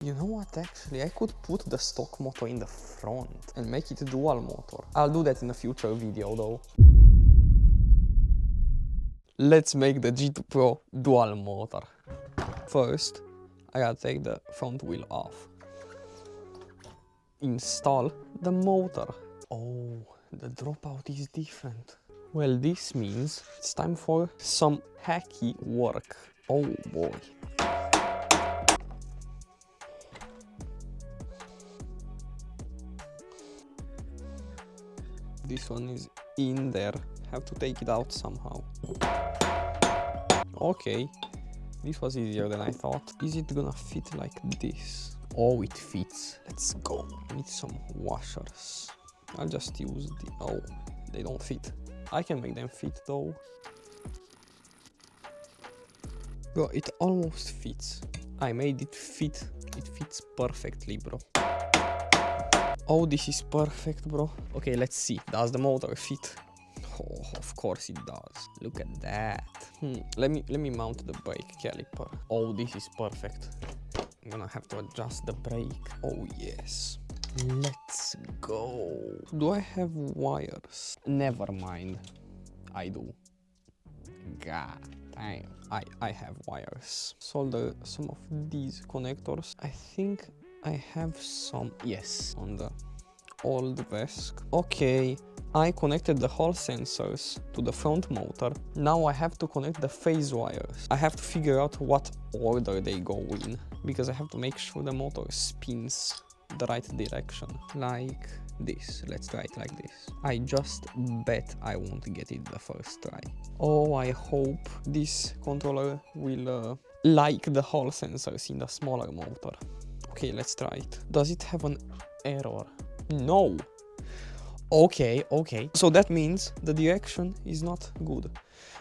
You know what, actually, I could put the stock motor in the front and make it dual motor. I'll do that in a future video though. Let's make the G2 Pro dual motor. First, I gotta take the front wheel off. Install the motor. Oh, the dropout is different. Well, this means it's time for some hacky work. Oh boy. This one is in there. Have to take it out somehow. Okay, this was easier than I thought. Is it gonna fit like this? Oh, it fits. Let's go. I need some washers. I'll just use the... Oh, they don't fit. I can make them fit though. Bro, it almost fits. I made it fit. It fits perfectly, bro. Oh, this is perfect, bro. Okay, let's see. Does the motor fit? Oh, of course it does. Look at that. Let me mount the brake caliper. Oh, this is perfect. I'm gonna have to adjust the brake. Oh, yes. Let's go. Do I have wires? Never mind. I do. God damn. I have wires. Solder some of these connectors. I think I have some, yes, on the old desk. Okay, I connected the Hall sensors to the front motor. Now I have to connect the phase wires. I have to figure out what order they go in, because I have to make sure the motor spins the right direction. Like this. Let's try it like this. I just bet I won't get it the first try. Oh, I hope this controller will like the Hall sensors in the smaller motor. Okay, let's try it. Does it have an error? No. Okay. So that means the direction is not good.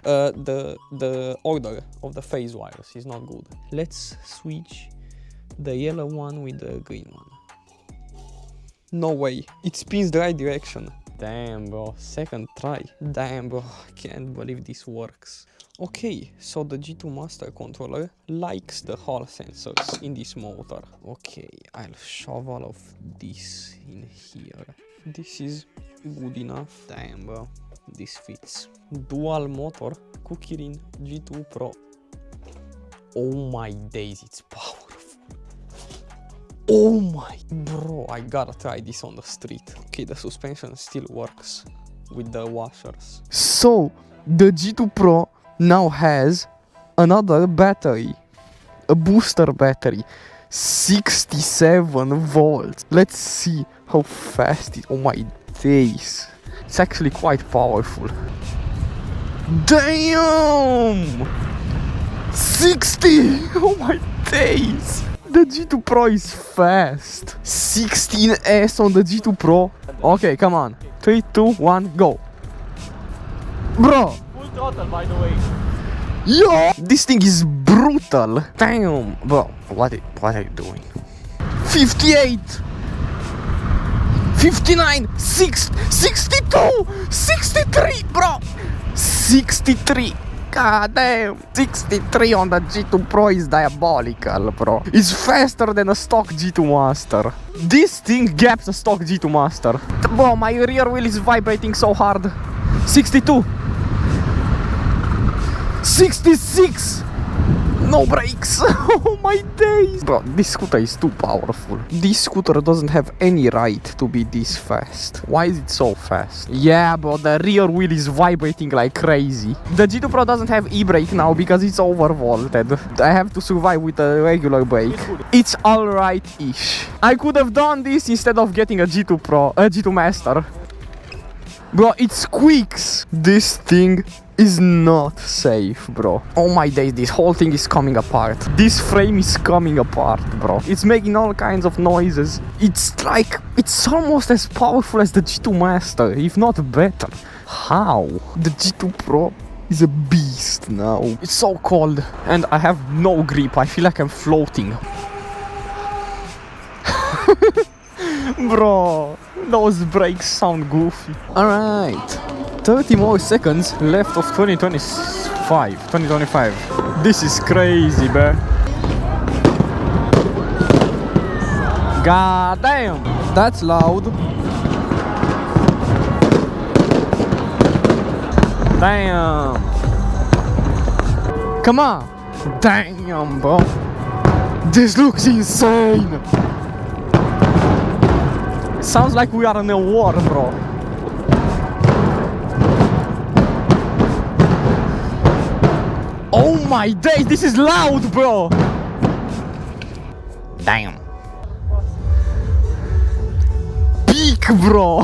The order of the phase wires is not good. Let's switch the yellow one with the green one. No way. It spins the right direction. Damn, bro. Second try. Damn, bro. I can't believe this works. Okay, so the G2 Master controller likes the Hall sensors in this motor. Okay, I'll shove all of this in here. This is good enough. Damn, bro. This fits. Dual motor KuKirin G2 Pro. Oh my days, it's powerful. Oh my... Bro, I gotta try this on the street. Okay, the suspension still works with the washers. So, the G2 Pro now has another battery, a booster battery, 67 volts. Let's see how fast it... Oh my days. It's actually quite powerful. Damn! 60! Oh my days! The G2 Pro is fast. 16S on the G2 Pro. Okay, come on. 3, 2, 1, go. Bro! Full throttle, by the way. Yo! This thing is brutal. Damn, bro. What are you doing? 58! 59! 62! 63, bro! 63! God damn! 63 on the G2 Pro is diabolical, bro. It's faster than a stock G2 Master. This thing gaps a stock G2 Master. Bro, my rear wheel is vibrating so hard. 62! 66! No brakes! Oh my days! Bro, this scooter is too powerful. This scooter doesn't have any right to be this fast. Why is it so fast? Yeah, bro, the rear wheel is vibrating like crazy. The G2 Pro doesn't have e-brake now because it's overvolted. I have to survive with a regular brake. It's alright-ish. I could have done this instead of getting a G2 Pro, a G2 Master. Bro, it squeaks. This thing is not safe, bro. Oh my days, this whole thing is coming apart. This frame is coming apart, bro. It's making all kinds of noises. It's like, it's almost as powerful as the G2 Master, if not better. How? The G2 Pro is a beast now. It's so cold and I have no grip. I feel like I'm floating. Bro, those brakes sound goofy. Alright, 30 more seconds left of 2025. This is crazy, bruh. God damn! That's loud. Damn! Come on! Damn, bro! This looks insane! Sounds like we are in a war, bro. Oh my days, this is loud, bro! Damn. Peak, bro!